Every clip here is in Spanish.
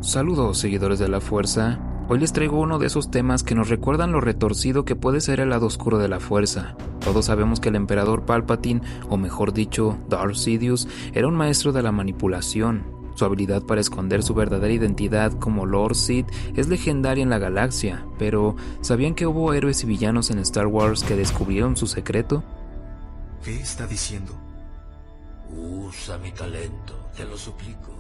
Saludos, seguidores de la Fuerza. Hoy les traigo uno de esos temas que nos recuerdan lo retorcido que puede ser el lado oscuro de la Fuerza. Todos sabemos que el Emperador Palpatine, o mejor dicho, Darth Sidious, era un maestro de la manipulación. Su habilidad para esconder su verdadera identidad como Lord Sith es legendaria en la galaxia, pero ¿sabían que hubo héroes y villanos en Star Wars que descubrieron su secreto? ¿Qué está diciendo? Usa mi talento, te lo suplico.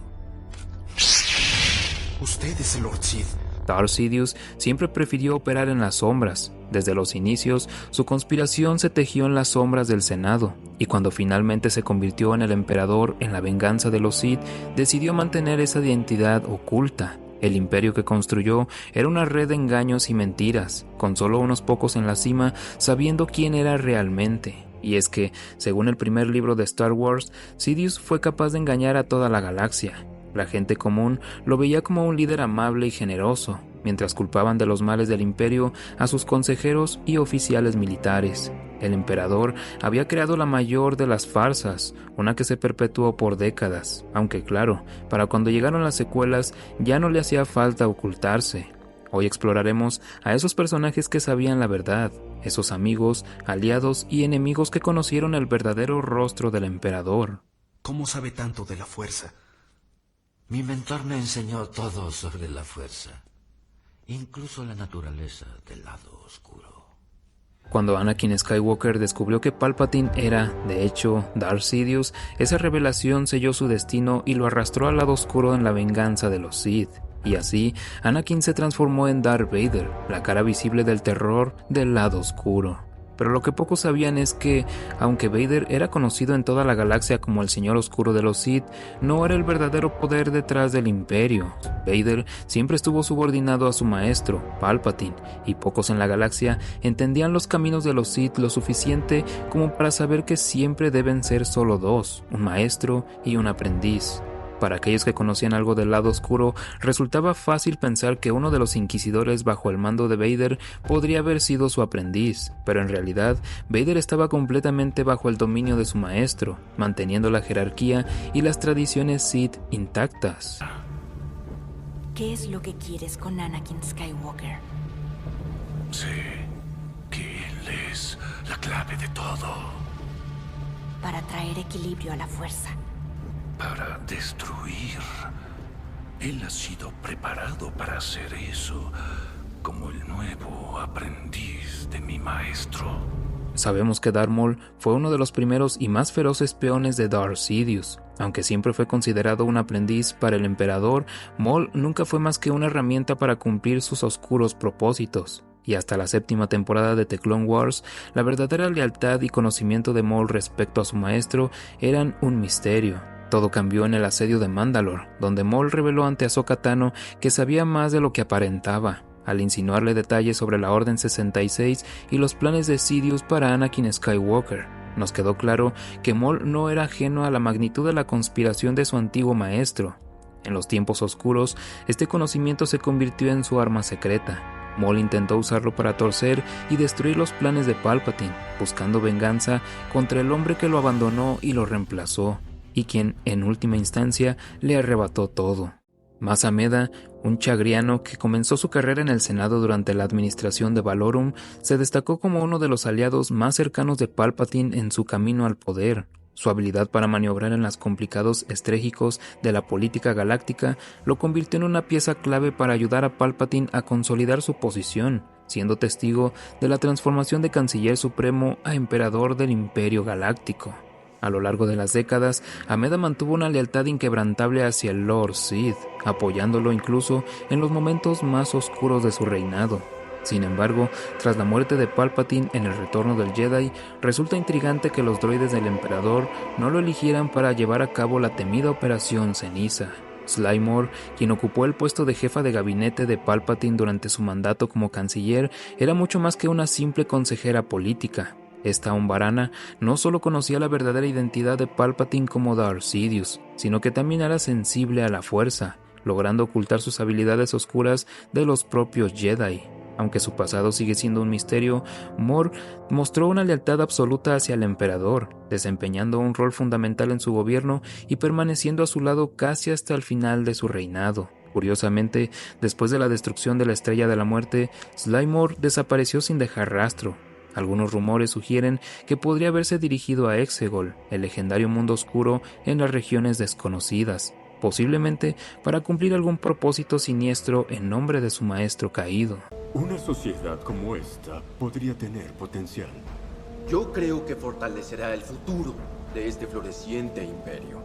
Usted es el Lord Sith. Darth Sidious siempre prefirió operar en las sombras. Desde los inicios, su conspiración se tejió en las sombras del Senado, y cuando finalmente se convirtió en el emperador en la venganza de los Sith, decidió mantener esa identidad oculta. El imperio que construyó era una red de engaños y mentiras, con solo unos pocos en la cima sabiendo quién era realmente. Y es que, según el primer libro de Star Wars, Sidious fue capaz de engañar a toda la galaxia. La gente común lo veía como un líder amable y generoso, mientras culpaban de los males del imperio a sus consejeros y oficiales militares. El emperador había creado la mayor de las farsas, una que se perpetuó por décadas, aunque claro, para cuando llegaron las secuelas ya no le hacía falta ocultarse. Hoy exploraremos a esos personajes que sabían la verdad, esos amigos, aliados y enemigos que conocieron el verdadero rostro del emperador. ¿Cómo sabe tanto de la Fuerza? Mi mentor me enseñó todo sobre la fuerza, incluso la naturaleza del lado oscuro. Cuando Anakin Skywalker descubrió que Palpatine era, de hecho, Darth Sidious, esa revelación selló su destino y lo arrastró al lado oscuro en la venganza de los Sith. Y así, Anakin se transformó en Darth Vader, la cara visible del terror del lado oscuro. Pero lo que pocos sabían es que, aunque Vader era conocido en toda la galaxia como el Señor Oscuro de los Sith, no era el verdadero poder detrás del Imperio. Vader siempre estuvo subordinado a su maestro, Palpatine, y pocos en la galaxia entendían los caminos de los Sith lo suficiente como para saber que siempre deben ser solo dos, un maestro y un aprendiz. Para aquellos que conocían algo del lado oscuro, resultaba fácil pensar que uno de los inquisidores bajo el mando de Vader podría haber sido su aprendiz, pero en realidad Vader estaba completamente bajo el dominio de su maestro, manteniendo la jerarquía y las tradiciones Sith intactas. ¿Qué es lo que quieres con Anakin Skywalker? Sé que él es la clave de todo. Para traer equilibrio a la fuerza. Para destruir. Él ha sido preparado para hacer eso, como el nuevo aprendiz de mi maestro. Sabemos que Darth Maul fue uno de los primeros y más feroces peones de Darth Sidious. Aunque siempre fue considerado un aprendiz para el emperador, Maul nunca fue más que una herramienta para cumplir sus oscuros propósitos. Y hasta la 7ª temporada de The Clone Wars, la verdadera lealtad y conocimiento de Maul respecto a su maestro eran un misterio. Todo cambió en el asedio de Mandalore, donde Maul reveló ante Ahsoka Tano que sabía más de lo que aparentaba, al insinuarle detalles sobre la Orden 66 y los planes de Sidious para Anakin Skywalker. Nos quedó claro que Maul no era ajeno a la magnitud de la conspiración de su antiguo maestro. En los tiempos oscuros, este conocimiento se convirtió en su arma secreta. Maul intentó usarlo para torcer y destruir los planes de Palpatine, buscando venganza contra el hombre que lo abandonó y lo reemplazó, y quien, en última instancia, le arrebató todo. Mas Amedda, un chagriano que comenzó su carrera en el Senado durante la administración de Valorum, se destacó como uno de los aliados más cercanos de Palpatine en su camino al poder. Su habilidad para maniobrar en los complicados estrégicos de la política galáctica lo convirtió en una pieza clave para ayudar a Palpatine a consolidar su posición, siendo testigo de la transformación de Canciller Supremo a Emperador del Imperio Galáctico. A lo largo de las décadas, Amedda mantuvo una lealtad inquebrantable hacia el Lord Sith, apoyándolo incluso en los momentos más oscuros de su reinado. Sin embargo, tras la muerte de Palpatine en el Retorno del Jedi, resulta intrigante que los droides del Emperador no lo eligieran para llevar a cabo la temida Operación Ceniza. Sly Moore, quien ocupó el puesto de jefa de gabinete de Palpatine durante su mandato como canciller, era mucho más que una simple consejera política. Esta Umbarana no solo conocía la verdadera identidad de Palpatine como Darth Sidious, sino que también era sensible a la fuerza, logrando ocultar sus habilidades oscuras de los propios Jedi. Aunque su pasado sigue siendo un misterio, Moore mostró una lealtad absoluta hacia el emperador, desempeñando un rol fundamental en su gobierno y permaneciendo a su lado casi hasta el final de su reinado. Curiosamente, después de la destrucción de la Estrella de la Muerte, Slimer desapareció sin dejar rastro. Algunos rumores sugieren que podría haberse dirigido a Exegol, el legendario mundo oscuro en las regiones desconocidas, posiblemente para cumplir algún propósito siniestro en nombre de su maestro caído. Una sociedad como esta podría tener potencial. Yo creo que fortalecerá el futuro de este floreciente imperio.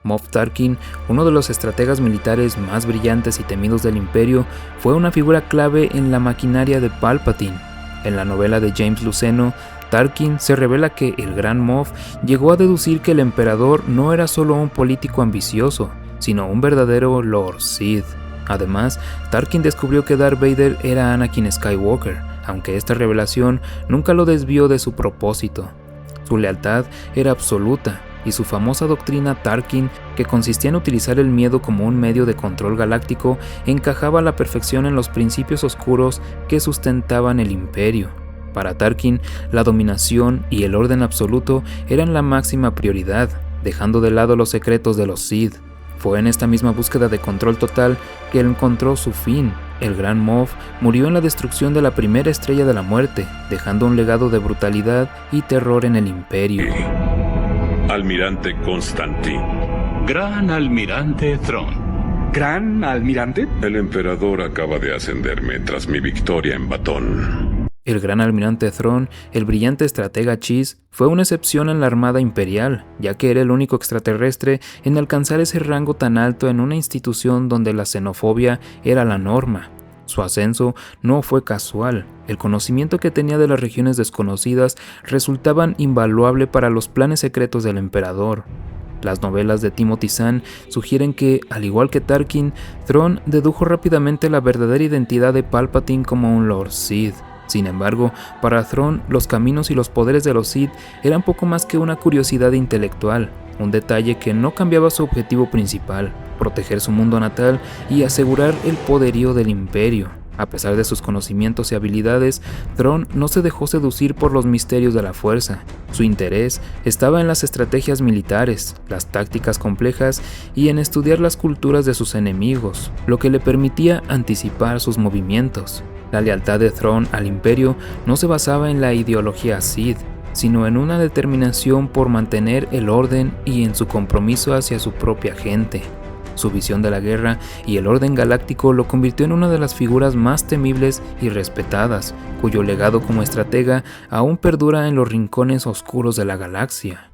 Moff Tarkin, uno de los estrategas militares más brillantes y temidos del Imperio, fue una figura clave en la maquinaria de Palpatine. En la novela de James Luceno, Tarkin se revela que el Gran Moff llegó a deducir que el emperador no era solo un político ambicioso, sino un verdadero Lord Sith. Además, Tarkin descubrió que Darth Vader era Anakin Skywalker, aunque esta revelación nunca lo desvió de su propósito. Su lealtad era absoluta, y su famosa doctrina Tarkin, que consistía en utilizar el miedo como un medio de control galáctico, encajaba a la perfección en los principios oscuros que sustentaban el Imperio. Para Tarkin, la dominación y el orden absoluto eran la máxima prioridad, dejando de lado los secretos de los Sith. Fue en esta misma búsqueda de control total que él encontró su fin. El Gran Moff murió en la destrucción de la primera Estrella de la Muerte, dejando un legado de brutalidad y terror en el Imperio. Almirante Constantin. Gran Almirante Thrawn. ¿Gran Almirante? El emperador acaba de ascenderme tras mi victoria en Batón. El Gran Almirante Thrawn, el brillante estratega Chiss, fue una excepción en la Armada Imperial, ya que era el único extraterrestre en alcanzar ese rango tan alto en una institución donde la xenofobia era la norma. Su ascenso no fue casual. El conocimiento que tenía de las regiones desconocidas resultaban invaluable para los planes secretos del emperador. Las novelas de Timothy Zahn sugieren que, al igual que Tarkin, Thrawn dedujo rápidamente la verdadera identidad de Palpatine como un Lord Sith. Sin embargo, para Thrawn, los caminos y los poderes de los Sith eran poco más que una curiosidad intelectual, un detalle que no cambiaba su objetivo principal: proteger su mundo natal y asegurar el poderío del Imperio. A pesar de sus conocimientos y habilidades, Thrawn no se dejó seducir por los misterios de la fuerza. Su interés estaba en las estrategias militares, las tácticas complejas y en estudiar las culturas de sus enemigos, lo que le permitía anticipar sus movimientos. La lealtad de Thrawn al Imperio no se basaba en la ideología Sith, sino en una determinación por mantener el orden y en su compromiso hacia su propia gente. Su visión de la guerra y el orden galáctico lo convirtió en una de las figuras más temibles y respetadas, cuyo legado como estratega aún perdura en los rincones oscuros de la galaxia.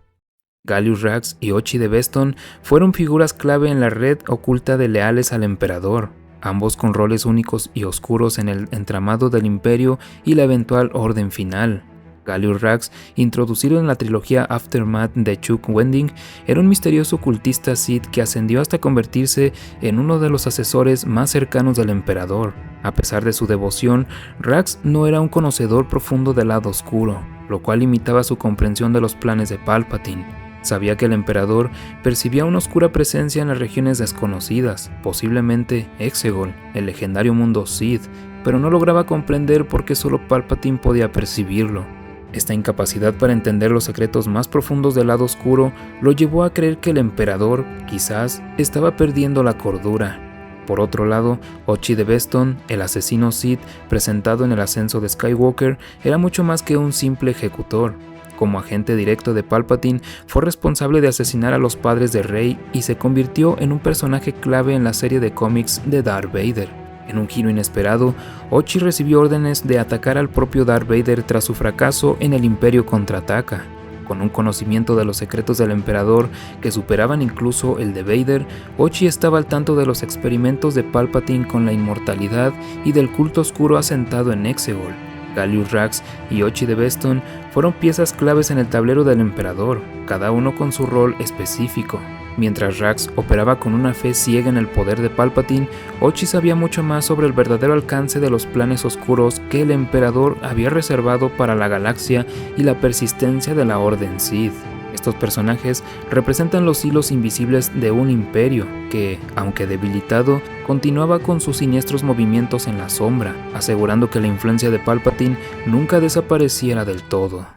Gallius Rax y Ochi de Beston fueron figuras clave en la red oculta de leales al emperador, ambos con roles únicos y oscuros en el entramado del Imperio y la eventual orden final. Gallius Rax, introducido en la trilogía Aftermath de Chuck Wendig, era un misterioso ocultista Sith que ascendió hasta convertirse en uno de los asesores más cercanos del emperador. A pesar de su devoción, Rax no era un conocedor profundo del lado oscuro, lo cual limitaba su comprensión de los planes de Palpatine. Sabía que el emperador percibía una oscura presencia en las regiones desconocidas, posiblemente Exegol, el legendario mundo Sith, pero no lograba comprender por qué solo Palpatine podía percibirlo. Esta incapacidad para entender los secretos más profundos del lado oscuro lo llevó a creer que el emperador, quizás, estaba perdiendo la cordura. Por otro lado, Ochi de Beston, el asesino Sith presentado en el ascenso de Skywalker, era mucho más que un simple ejecutor. Como agente directo de Palpatine, fue responsable de asesinar a los padres de Rey y se convirtió en un personaje clave en la serie de cómics de Darth Vader. En un giro inesperado, Ochi recibió órdenes de atacar al propio Darth Vader tras su fracaso en El Imperio Contraataca. Con un conocimiento de los secretos del emperador que superaban incluso el de Vader, Ochi estaba al tanto de los experimentos de Palpatine con la inmortalidad y del culto oscuro asentado en Exegol. Gallius Rax y Ochi de Beston fueron piezas claves en el tablero del emperador, cada uno con su rol específico. Mientras Rax operaba con una fe ciega en el poder de Palpatine, Ochi sabía mucho más sobre el verdadero alcance de los planes oscuros que el emperador había reservado para la galaxia y la persistencia de la Orden Sith. Estos personajes representan los hilos invisibles de un imperio que, aunque debilitado, continuaba con sus siniestros movimientos en la sombra, asegurando que la influencia de Palpatine nunca desapareciera del todo.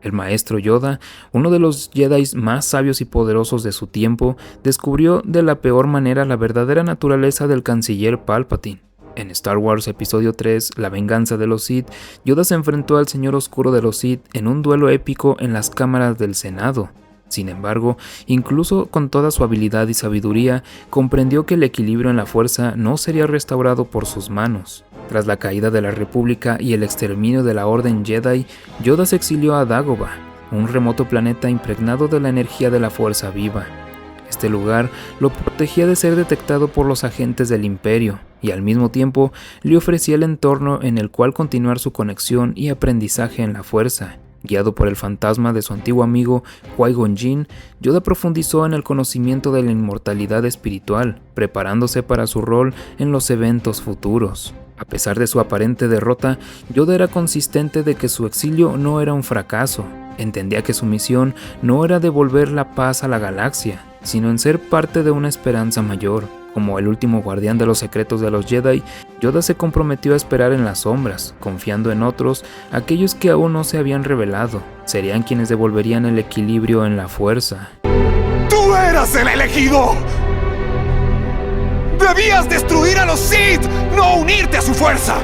El maestro Yoda, uno de los Jedi más sabios y poderosos de su tiempo, descubrió de la peor manera la verdadera naturaleza del canciller Palpatine. En Star Wars Episodio 3, La venganza de los Sith, Yoda se enfrentó al Señor Oscuro de los Sith en un duelo épico en las cámaras del Senado. Sin embargo, incluso con toda su habilidad y sabiduría, comprendió que el equilibrio en la fuerza no sería restaurado por sus manos. Tras la caída de la República y el exterminio de la Orden Jedi, Yoda se exilió a Dagobah, un remoto planeta impregnado de la energía de la fuerza viva. Este lugar lo protegía de ser detectado por los agentes del Imperio y al mismo tiempo le ofrecía el entorno en el cual continuar su conexión y aprendizaje en la fuerza. Guiado por el fantasma de su antiguo amigo Qui-Gon Jinn, Yoda profundizó en el conocimiento de la inmortalidad espiritual, preparándose para su rol en los eventos futuros. A pesar de su aparente derrota, Yoda era consistente de que su exilio no era un fracaso. Entendía que su misión no era devolver la paz a la galaxia, sino en ser parte de una esperanza mayor. Como el último guardián de los secretos de los Jedi, Yoda se comprometió a esperar en las sombras, confiando en otros, aquellos que aún no se habían revelado. Serían quienes devolverían el equilibrio en la fuerza. ¡Tú eras el elegido! ¡Debías destruir a los Sith, no unirte a su fuerza!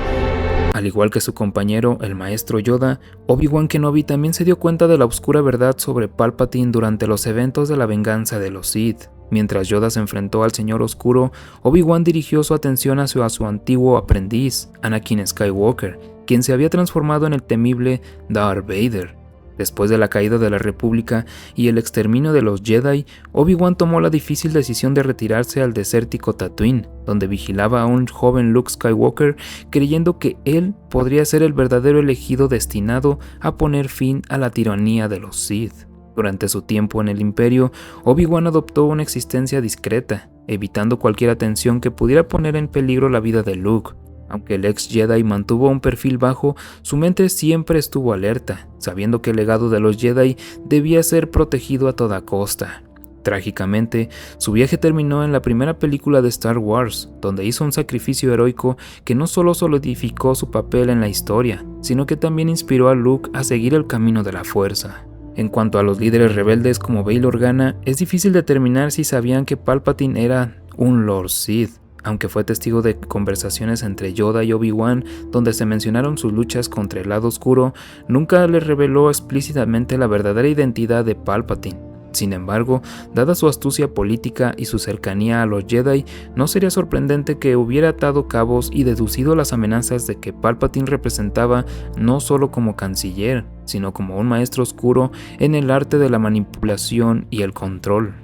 Al igual que su compañero, el maestro Yoda, Obi-Wan Kenobi también se dio cuenta de la oscura verdad sobre Palpatine durante los eventos de la venganza de los Sith. Mientras Yoda se enfrentó al Señor Oscuro, Obi-Wan dirigió su atención hacia su antiguo aprendiz, Anakin Skywalker, quien se había transformado en el temible Darth Vader. Después de la caída de la República y el exterminio de los Jedi, Obi-Wan tomó la difícil decisión de retirarse al desértico Tatooine, donde vigilaba a un joven Luke Skywalker, creyendo que él podría ser el verdadero elegido destinado a poner fin a la tiranía de los Sith. Durante su tiempo en el Imperio, Obi-Wan adoptó una existencia discreta, evitando cualquier atención que pudiera poner en peligro la vida de Luke. Aunque el ex Jedi mantuvo un perfil bajo, su mente siempre estuvo alerta, sabiendo que el legado de los Jedi debía ser protegido a toda costa. Trágicamente, su viaje terminó en la primera película de Star Wars, donde hizo un sacrificio heroico que no solo solidificó su papel en la historia, sino que también inspiró a Luke a seguir el camino de la fuerza. En cuanto a los líderes rebeldes como Bail Organa, es difícil determinar si sabían que Palpatine era un Lord Sith. Aunque fue testigo de conversaciones entre Yoda y Obi-Wan donde se mencionaron sus luchas contra el lado oscuro, nunca le reveló explícitamente la verdadera identidad de Palpatine. Sin embargo, dada su astucia política y su cercanía a los Jedi, no sería sorprendente que hubiera atado cabos y deducido las amenazas de que Palpatine representaba no solo como canciller, sino como un maestro oscuro en el arte de la manipulación y el control.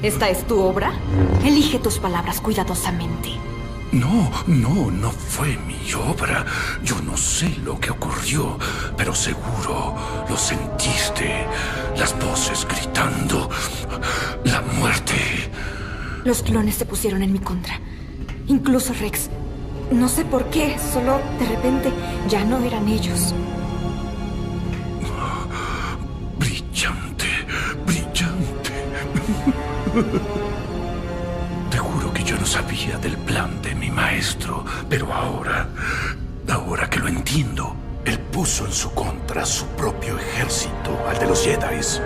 ¿Esta es tu obra? Elige tus palabras cuidadosamente. No fue mi obra. Yo no sé lo que ocurrió, pero seguro lo sentiste. Las voces gritando, la muerte. Los clones se pusieron en mi contra. Incluso Rex. No sé por qué, solo de repente ya no eran ellos. Brillante. Te juro que yo no sabía del plan de mi maestro, pero ahora que lo entiendo, él puso en su contra su propio ejército, al de los Jedis.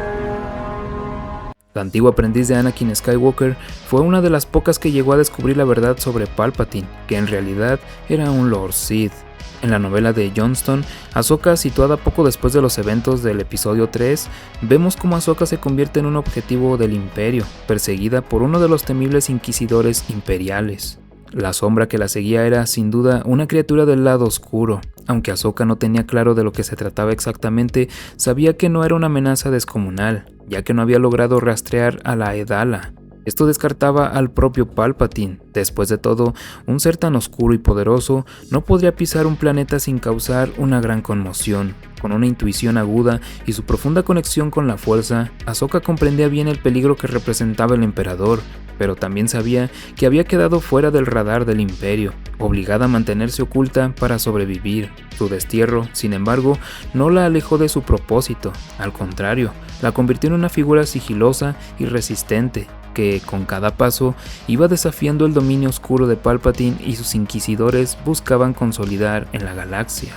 La antigua aprendiz de Anakin Skywalker fue una de las pocas que llegó a descubrir la verdad sobre Palpatine, que en realidad era un Lord Sith. En la novela de Johnston, Ahsoka, situada poco después de los eventos del episodio 3, vemos cómo Ahsoka se convierte en un objetivo del Imperio, perseguida por uno de los temibles inquisidores imperiales. La sombra que la seguía era, sin duda, una criatura del lado oscuro. Aunque Ahsoka no tenía claro de lo que se trataba exactamente, sabía que no era una amenaza descomunal, ya que no había logrado rastrear a la Edala. Esto descartaba al propio Palpatine. Después de todo, un ser tan oscuro y poderoso no podría pisar un planeta sin causar una gran conmoción. Con una intuición aguda y su profunda conexión con la fuerza, Ahsoka comprendía bien el peligro que representaba el emperador, pero también sabía que había quedado fuera del radar del Imperio, obligada a mantenerse oculta para sobrevivir. Su destierro, sin embargo, no la alejó de su propósito. Al contrario, la convirtió en una figura sigilosa y resistente, que con cada paso iba desafiando el dominio oscuro de Palpatine y sus inquisidores buscaban consolidar en la galaxia.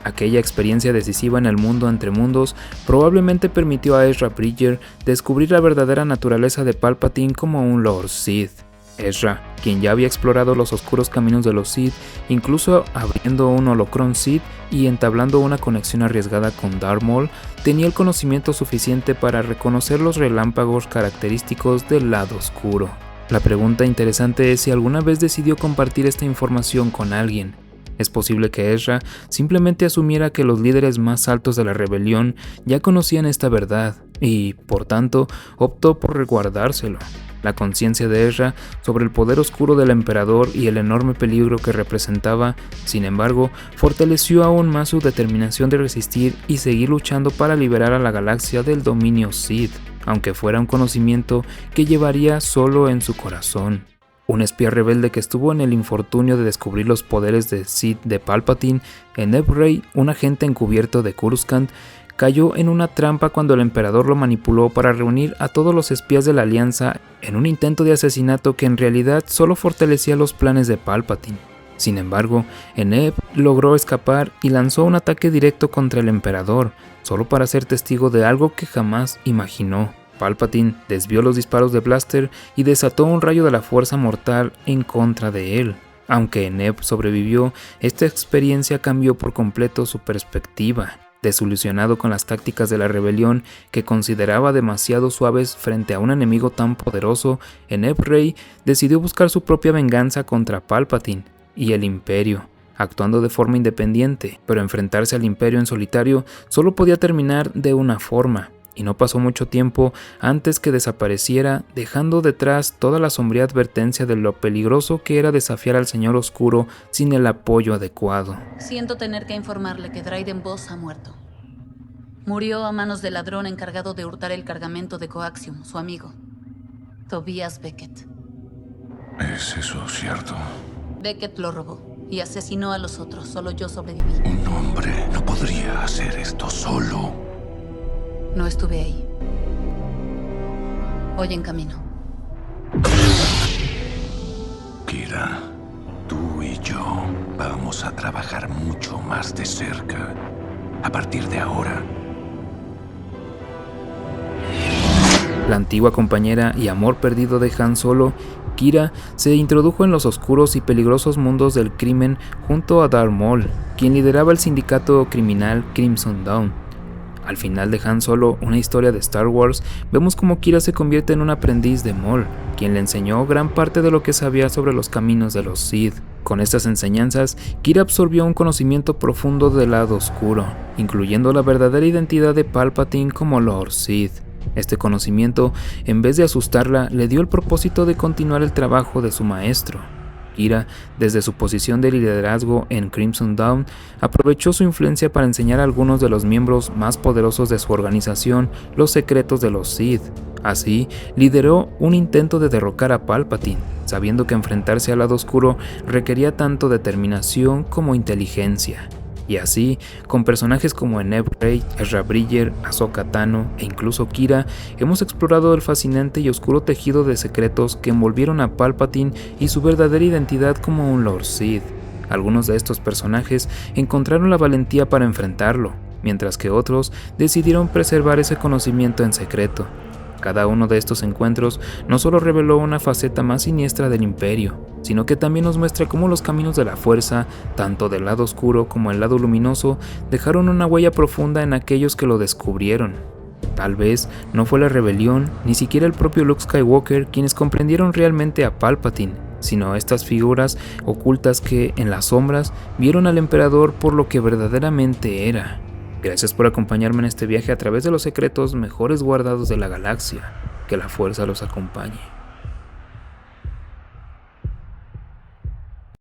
Aquella experiencia decisiva en el mundo entre mundos probablemente permitió a Ezra Bridger descubrir la verdadera naturaleza de Palpatine como un Lord Sith. Ezra, quien ya había explorado los oscuros caminos de los Sith, incluso abriendo un holocron Sith y entablando una conexión arriesgada con Darth Maul, tenía el conocimiento suficiente para reconocer los relámpagos característicos del lado oscuro. La pregunta interesante es si alguna vez decidió compartir esta información con alguien. Es posible que Ezra simplemente asumiera que los líderes más altos de la rebelión ya conocían esta verdad y, por tanto, optó por resguardárselo. La conciencia de Ezra sobre el poder oscuro del emperador y el enorme peligro que representaba, sin embargo, fortaleció aún más su determinación de resistir y seguir luchando para liberar a la galaxia del dominio Sith, aunque fuera un conocimiento que llevaría solo en su corazón. Un espía rebelde que estuvo en el infortunio de descubrir los poderes de Sith de Palpatine, Eneb Rey, un agente encubierto de Coruscant, cayó en una trampa cuando el emperador lo manipuló para reunir a todos los espías de la Alianza en un intento de asesinato que en realidad solo fortalecía los planes de Palpatine. Sin embargo, Eneb logró escapar y lanzó un ataque directo contra el emperador, solo para ser testigo de algo que jamás imaginó. Palpatine desvió los disparos de Blaster y desató un rayo de la fuerza mortal en contra de él. Aunque Eneb sobrevivió, esta experiencia cambió por completo su perspectiva. Desilusionado con las tácticas de la rebelión que consideraba demasiado suaves frente a un enemigo tan poderoso, Eneb Rey decidió buscar su propia venganza contra Palpatine y el Imperio, actuando de forma independiente, pero enfrentarse al Imperio en solitario solo podía terminar de una forma, y no pasó mucho tiempo antes que desapareciera, dejando detrás toda la sombría advertencia de lo peligroso que era desafiar al Señor Oscuro sin el apoyo adecuado. Siento tener que informarle que Dryden Voss ha muerto. Murió a manos del ladrón encargado de hurtar el cargamento de Coaxium, su amigo, Tobias Beckett. ¿Es eso cierto? Beckett lo robó y asesinó a los otros, solo yo sobreviví. Un hombre no podría hacer esto solo. No estuve ahí. Voy en camino. Kira, tú y yo vamos a trabajar mucho más de cerca. A partir de ahora. La antigua compañera y amor perdido de Han Solo, Kira, se introdujo en los oscuros y peligrosos mundos del crimen junto a Darth Maul, quien lideraba el sindicato criminal Crimson Dawn. Al final de Han Solo, una historia de Star Wars, vemos cómo Kira se convierte en un aprendiz de Maul, quien le enseñó gran parte de lo que sabía sobre los caminos de los Sith. Con estas enseñanzas, Kira absorbió un conocimiento profundo del lado oscuro, incluyendo la verdadera identidad de Palpatine como Lord Sith. Este conocimiento, en vez de asustarla, le dio el propósito de continuar el trabajo de su maestro. Kira, desde su posición de liderazgo en Crimson Dawn, aprovechó su influencia para enseñar a algunos de los miembros más poderosos de su organización los secretos de los Sith. Así, lideró un intento de derrocar a Palpatine, sabiendo que enfrentarse al lado oscuro requería tanto determinación como inteligencia. Y así, con personajes como Eneb Rey, Ezra Bridger, Ahsoka Tano e incluso Kira, hemos explorado el fascinante y oscuro tejido de secretos que envolvieron a Palpatine y su verdadera identidad como un Lord Sith. Algunos de estos personajes encontraron la valentía para enfrentarlo, mientras que otros decidieron preservar ese conocimiento en secreto. Cada uno de estos encuentros no solo reveló una faceta más siniestra del Imperio, sino que también nos muestra cómo los caminos de la fuerza, tanto del lado oscuro como el lado luminoso, dejaron una huella profunda en aquellos que lo descubrieron. Tal vez no fue la rebelión, ni siquiera el propio Luke Skywalker quienes comprendieron realmente a Palpatine, sino estas figuras ocultas que, en las sombras, vieron al emperador por lo que verdaderamente era. Gracias por acompañarme en este viaje a través de los secretos mejores guardados de la galaxia. Que la fuerza los acompañe.